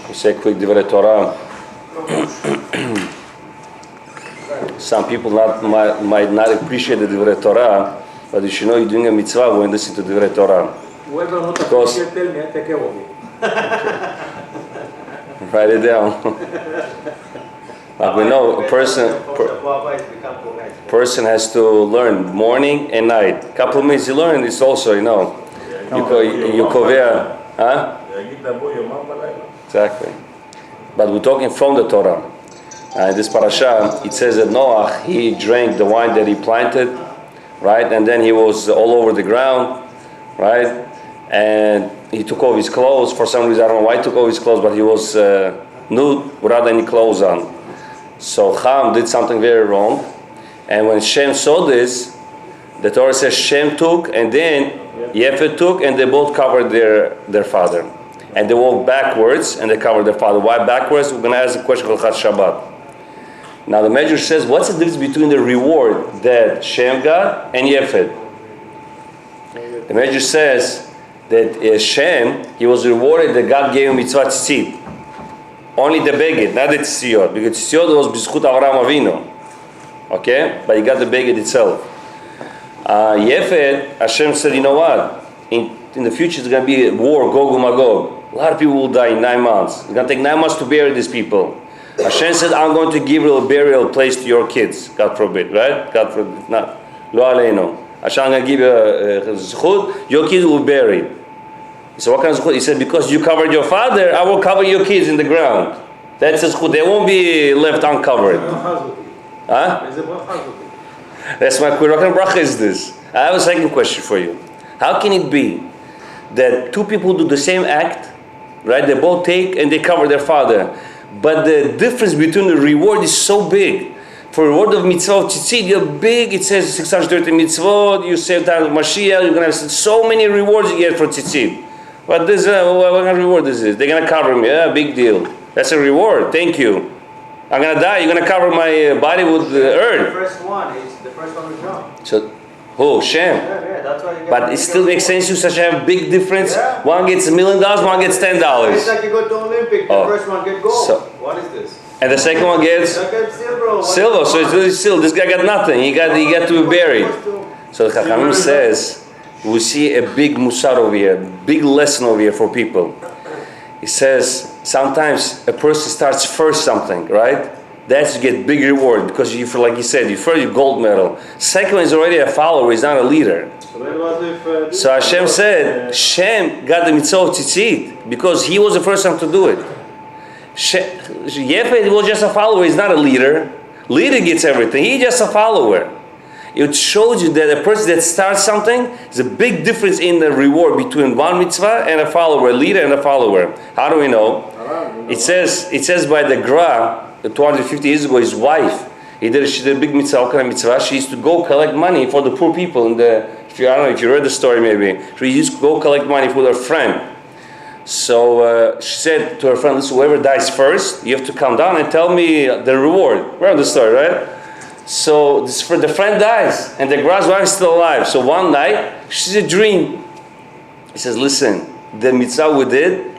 We say quick Divrei Torah. Some people might not appreciate the Divrei Torah, but you should know you're doing a mitzvah when you listen to Divrei Torah. Whoever not appreciate, tell me, I take care of you. Write it down. Like we know, a person has to learn morning and night. A couple of minutes you learn, it's also, you cover, huh? Exactly. But we're talking from the Torah. In this parasha, it says that Noah, he drank the wine that he planted, right? And then he was all over the ground, right? And he took off his clothes. For some reason, I don't know why he took off his clothes, but he was nude without any clothes on. So Ham did something very wrong. And when Shem saw this, the Torah says Shem took, and then Yefet took, and they both covered their father. And they walked backwards, and they covered their father. Why backwards? We're going to ask a question called Chat Shabbat. Now the Medrash says, what's the difference between the reward that Shem got and Yefet? The Medrash says that Shem, he was rewarded that God gave him mitzvah tzitzit. Only the beged, not the tzitziot. Because tzitziot was b'zchut Avraham Avinu. Okay? But he got the beged itself. Yefet, Hashem said, you know what? In the future, it's going to be a war, Gog and Magog. A lot of people will die in 9 months. It's going to take 9 months to bury these people. Hashem said, I'm going to give a burial place to your kids. God forbid, right? God forbid. Not. Lo aleinu. Hashem, I'm going to give you a zechut. Your kids will be buried. So what kind of zechut? He said, because you covered your father, I will cover your kids in the ground. That's a zechut. They won't be left uncovered. Huh? That's my question. What kind of bracha is this? I have a second question for you. How can it be that two people do the same act, right? They both take and they cover their father, but the difference between the reward is so big. For reward of mitzvah of tzitzit, you're big. It says 630 mitzvot. You save time of Mashiach. You're gonna have so many rewards you get for tzitzit. But this, what kind of reward is this? They're gonna cover me. Yeah, big deal. That's a reward. Thank you. I'm gonna die. You're gonna cover my body with earth. The first one is wrong. So, who? Shem. Yeah, that's why you get. But it still makes sense to such a big difference. Yeah. One gets $1 million, one gets $10. It's like you go to Olympic. The first one get gold. So, what is this? and the second one gets silver. silver. So it's really silver. This guy got nothing. He got to be buried. So the Chachamim says we see a big musar over here, big lesson over here for people. He says sometimes a person starts first something, right? That's you get big reward because you feel like you said, you first you gold medal. Second one is already a follower, he's not a leader. So Hashem said, Shem got the mitzvah of tzitzit because he was the first one to do it. Yefet was just a follower, he's not a leader. Leader gets everything, he's just a follower. It shows you that a person that starts something, there's a big difference in the reward between one mitzvah and a follower, a leader and a follower. How do we know? It says by the Gra, 250 years ago, his wife, she did a big mitzvah. She used to go collect money for the poor people. I don't know if you read the story maybe. She used to go collect money for her friend. So she said to her friend, listen, whoever dies first, you have to come down and tell me the reward. Remember the story, right? So the friend dies and the Gra's wife is still alive. So one night, she sees a dream. He says, listen, the mitzvah we did,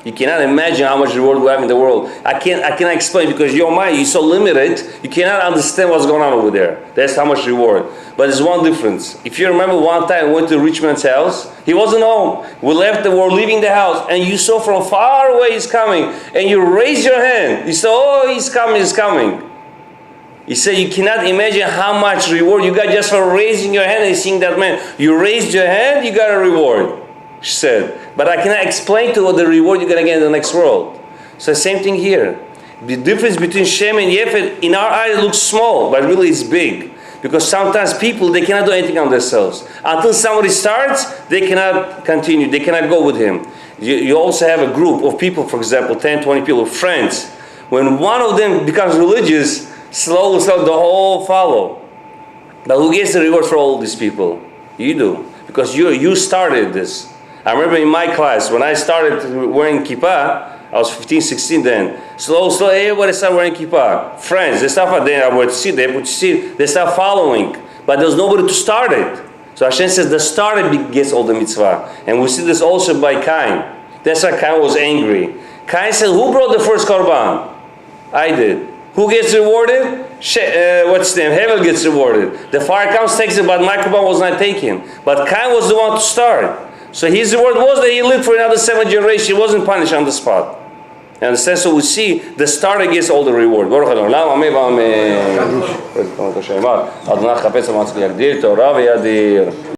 you cannot imagine how much reward we have in the world. I cannot explain because your mind is so limited, you cannot understand what's going on over there. That's how much reward. But there's one difference. If you remember one time we went to a rich man's house, he wasn't home. We were leaving the house, and you saw from far away he's coming, and you raised your hand. You said, oh, he's coming. He said, you cannot imagine how much reward you got just for raising your hand and seeing that man. You raised your hand, you got a reward, she said. But I cannot explain to you the reward you're going to get in the next world. So the same thing here. The difference between Shem and Yefet, in our eyes, it looks small, but really it's big. Because sometimes people, they cannot do anything on themselves. Until somebody starts, they cannot continue. They cannot go with him. You also have a group of people, for example, 10, 20 people, friends. When one of them becomes religious, slowly the whole follow. But who gets the reward for all these people? You do. Because you started this. I remember in my class, when I started wearing kippah, I was 15, 16 then. Slowly, everybody started wearing kippah. Friends, they start they start following. But there's nobody to start it. So Hashem says the starter gets all the mitzvah. And we see this also by Cain. That's why Cain was angry. Cain said, who brought the first korban? I did. Who gets rewarded? What's his name? Hevel gets rewarded. The fire comes, takes it, but my korban was not taken. But Cain was the one to start. So his reward was that he lived for another 7 generations. He wasn't punished on the spot. And so we see the starter gets all the reward. Baruch Adonai, Amen, Amen.